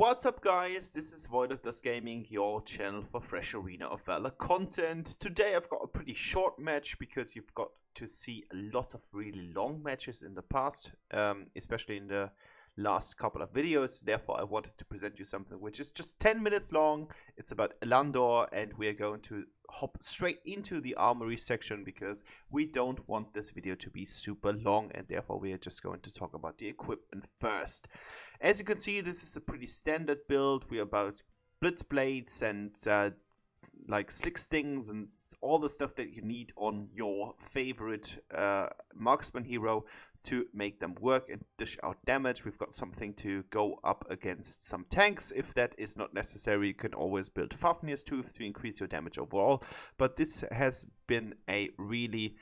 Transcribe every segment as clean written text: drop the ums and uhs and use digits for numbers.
What's up guys, this is Gaming, your channel for fresh Arena of Valor content. Today I've got a pretty short match because you've got to see a lot of really long matches in the past, especially in the last couple of videos. Therefore I wanted to present you something which is just 10 minutes long. It's about Eland'orr and we're going to hop straight into the armory section because we don't want this video to be super long, and therefore we are just going to talk about the equipment first. As you can see, this is a pretty standard build. We're about blitz blades and like slick stings and all the stuff that you need on your favorite marksman hero to make them work and dish out damage. We've got something to go up against some tanks. If that is not necessary, you can always build Fafnir's Tooth to increase your damage overall. But this has been a really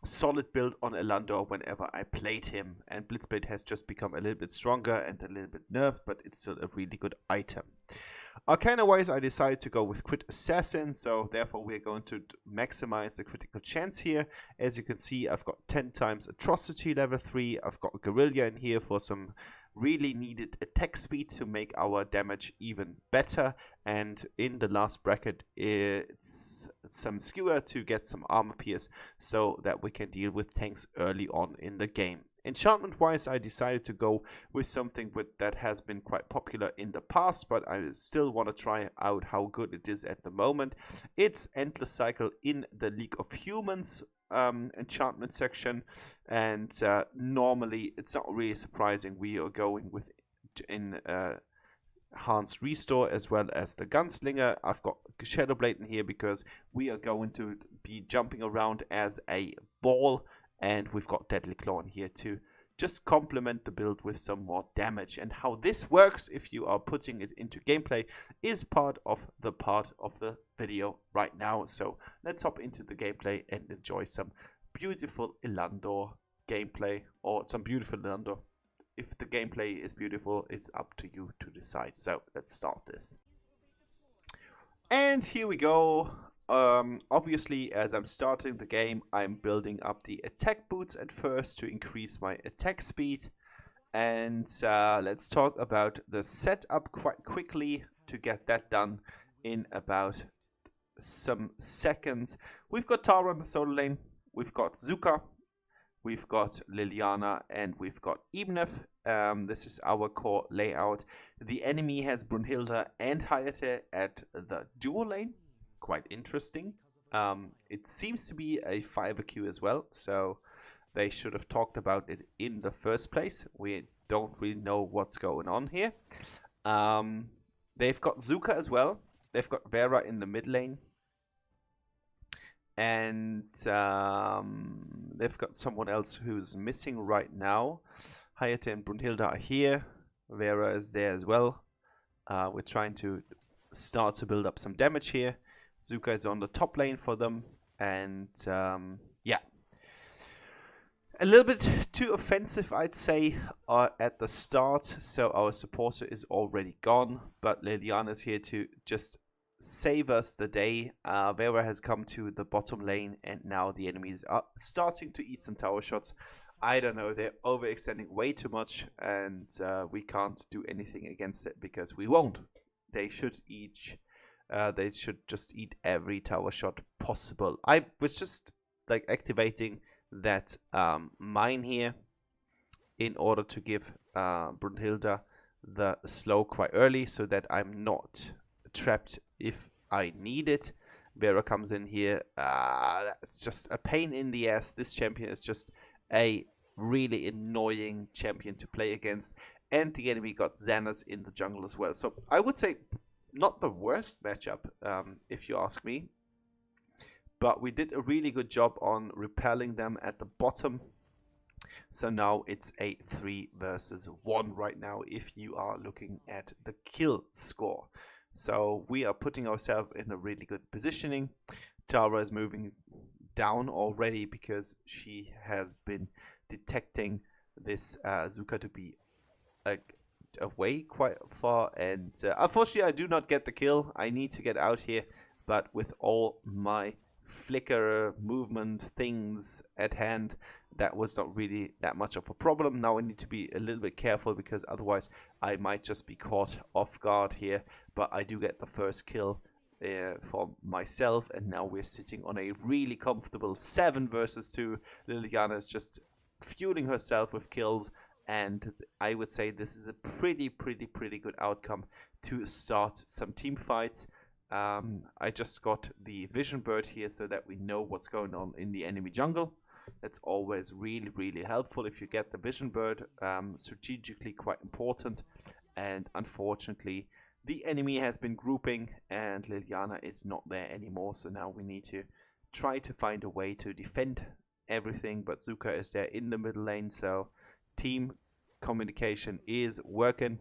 solid build on Eland'orr whenever I played him, and Blitzblade has just become a little bit stronger and a little bit nerfed, but it's still a really good item. Arcana wise, I decided to go with Crit Assassin, so therefore we're going to maximize the critical chance here. As you can see, I've got 10 times Atrocity level 3, I've got Guerrilla in here for some really needed attack speed to make our damage even better, and in the last bracket it's some skewer to get some armor pierce so that we can deal with tanks early on in the game. Enchantment wise, I decided to go with something that has been quite popular in the past, but I still want to try out how good it is at the moment. It's Endless Cycle in the League of Humans enchantment section, and normally it's not really surprising we are going with enhanced restore as well as the gunslinger. I've got Shadowblade in here because we are going to be jumping around as a ball, and we've got Deadly Claw in here to just complement the build with some more damage. And how this works, if you are putting it into gameplay, is part of the video right now. So let's hop into the gameplay and enjoy some beautiful Eland'orr gameplay, or some beautiful Eland'orr. If the gameplay is beautiful, it's up to you to decide. So let's start this. And here we go. Obviously, as I'm starting the game, I'm building up the attack boots at first to increase my attack speed. And let's talk about the setup quite quickly to get that done in about some seconds. We've got Tara in the solo lane, we've got Zuka, we've got Liliana, and we've got Ebeneth. This is our core layout. The enemy has Brunhilde and Hayate at the duo lane. Quite interesting. It seems to be a 5 queue as well, so they should have talked about it in the first place. We don't really know what's going on here. They've got Zuka as well. They've got Vera in the mid lane, and they've got someone else who's missing right now. Hayate and Brunhilde are here. Vera is there as well. We're trying to start to build up some damage here. Zuka is on the top lane for them, and yeah, a little bit too offensive, I'd say, at the start. So our supporter is already gone, but Liliana is here to just save us the day. Vera has come to the bottom lane, and now the enemies are starting to eat some tower shots. I don't know, they're overextending way too much, and we can't do anything against it because we won't. They should just eat every tower shot possible. I was just like activating that mine here in order to give Brunhilde the slow quite early so that I'm not trapped if I need it. Vera comes in here. It's just a pain in the ass. This champion is just a really annoying champion to play against, and the enemy got Xanas in the jungle as well. So I would say not the worst matchup, if you ask me, but we did a really good job on repelling them at the bottom. So now it's a 3 versus 1 right now if you are looking at the kill score. So we are putting ourselves in a really good positioning. Tara is moving down already because she has been detecting this Zuka to be away quite far, and unfortunately I do not get the kill. I need to get out here, but with all my flicker movement things at hand, that was not really that much of a problem. Now I need to be a little bit careful because otherwise I might just be caught off guard here. But I do get the first kill for myself, and now we're sitting on a really comfortable 7 versus 2. Liliana is just fueling herself with kills, and I would say this is a pretty good outcome to start some team fights. I just got the vision bird here so that we know what's going on in the enemy jungle. That's always really helpful if you get the vision bird, strategically quite important. And unfortunately the enemy has been grouping and Liliana is not there anymore, so now we need to try to find a way to defend everything. But Zuka is there in the middle lane, so team communication is working.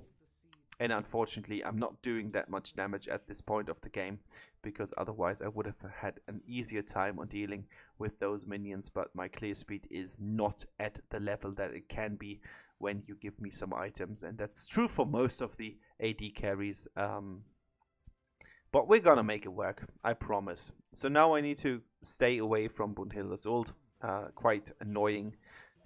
And unfortunately I'm not doing that much damage at this point of the game, because otherwise I would have had an easier time on dealing with those minions. But my clear speed is not at the level that it can be when you give me some items, and that's true for most of the AD carries. But we're gonna make it work, I promise. So now I need to stay away from Brunhilde's ult. Quite annoying.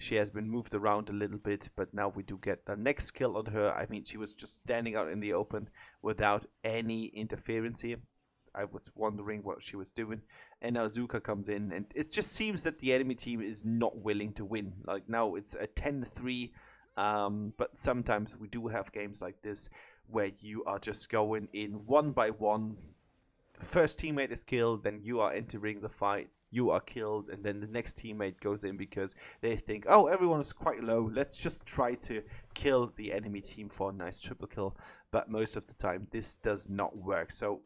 She has been moved around a little bit, but now we do get the next kill on her. I mean, she was just standing out in the open without any interference here. I was wondering what she was doing. And now Zuka comes in, and it just seems that the enemy team is not willing to win. Like now it's a 10-3, but sometimes we do have games like this where you are just going in one by one. The first teammate is killed, then you are entering the fight. You are killed, and then the next teammate goes in because they think, oh, everyone is quite low, let's just try to kill the enemy team for a nice triple kill. But most of the time this does not work. So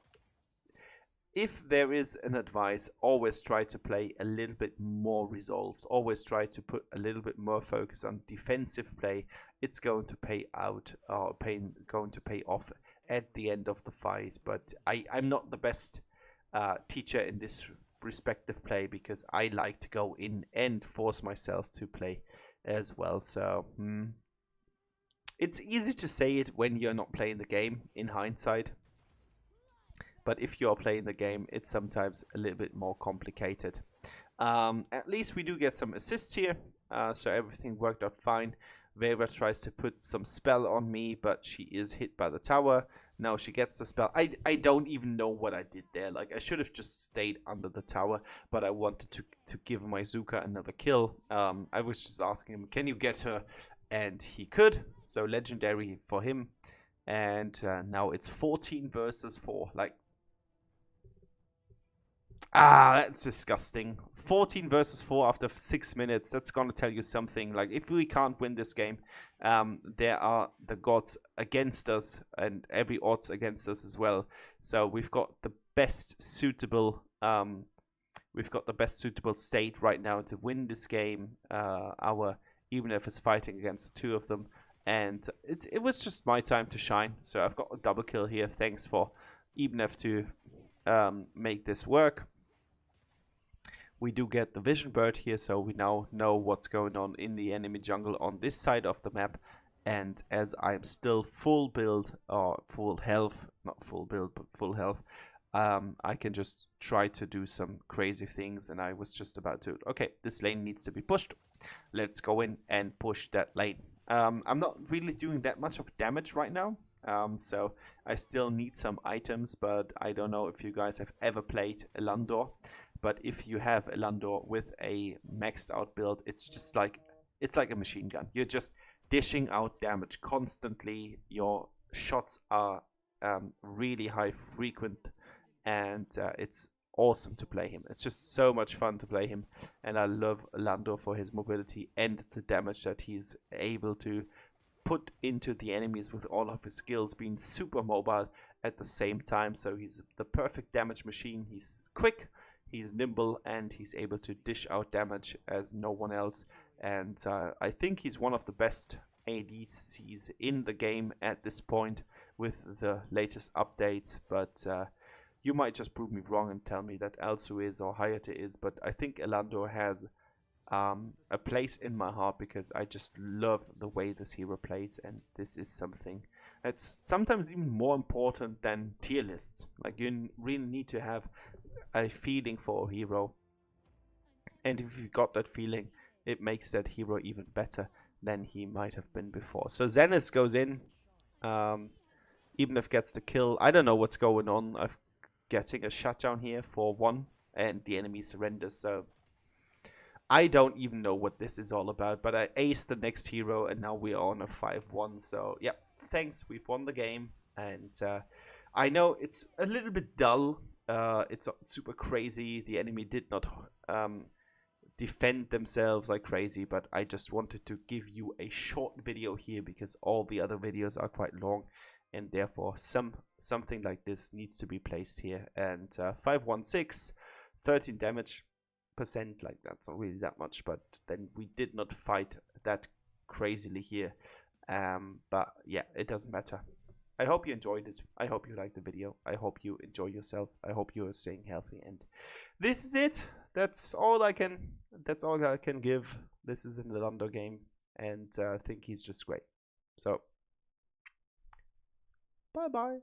if there is an advice, always try to play a little bit more resolved. Always try to put a little bit more focus on defensive play. It's going to pay out, going to pay off at the end of the fight. But I'm not the best teacher in this respective play, because I like to go in and force myself to play as well. So it's easy to say it when you're not playing the game in hindsight, but if you're playing the game it's sometimes a little bit more complicated. At least we do get some assists here, so everything worked out fine. Vera tries to put some spell on me, but she is hit by the tower. Now she gets the spell. I don't even know what I did there. Like, I should have just stayed under the tower, but I wanted to give my Zuka another kill. I was just asking him, can you get her? And he could. So legendary for him. And now it's 14 versus 4. Like, that's disgusting. 14 versus 4 after 6 minutes. That's gonna tell you something. Like, if we can't win this game, there are the gods against us, and every odds against us as well. So we've got the best suitable state right now to win this game. Even if it's fighting against the two of them, and it was just my time to shine. So I've got a double kill here. Thanks for Ebenef to make this work. We do get the vision bird here, so we now know what's going on in the enemy jungle on this side of the map. And as I'm still full build, or full health, not full build, but full health, I can just try to do some crazy things. And I was just about to, okay, this lane needs to be pushed. Let's go in and push that lane. I'm not really doing that much of damage right now. So I still need some items, but I don't know if you guys have ever played Eland'orr. But if you have Eland'orr with a maxed out build, it's just like, it's like a machine gun. You're just dishing out damage constantly. Your shots are really high frequent, and it's awesome to play him. It's just so much fun to play him, and I love Eland'orr for his mobility and the damage that he's able to put into the enemies with all of his skills, being super mobile at the same time. So he's the perfect damage machine. He's quick, he's nimble, and he's able to dish out damage as no one else. And I think he's one of the best ADCs in the game at this point with the latest updates. But you might just prove me wrong and tell me that Elsu is or Hayate is, but I think Eland'orr has a place in my heart, because I just love the way this hero plays, and this is something that's sometimes even more important than tier lists. Like, you really need to have a feeling for a hero. And if you got that feeling, it makes that hero even better than he might have been before. So Zenith goes in. Even if gets the kill. I don't know what's going on. I'm getting a shutdown here for 1, and the enemy surrenders. So I don't even know what this is all about. But I aced the next hero, and now we are on a 5-1. So yeah, thanks. We've won the game. And I know it's a little bit dull. It's not super crazy. The enemy did not defend themselves like crazy, but I just wanted to give you a short video here because all the other videos are quite long, and therefore something like this needs to be placed here. And 516, 13 damage percent, like that's not really that much, but then we did not fight that crazily here. But yeah, it doesn't matter. I hope you enjoyed it. I hope you liked the video. I hope you enjoy yourself. I hope you are staying healthy. And this is it. That's all I can give. This is an Eland'orr game, and I think he's just great. So bye bye.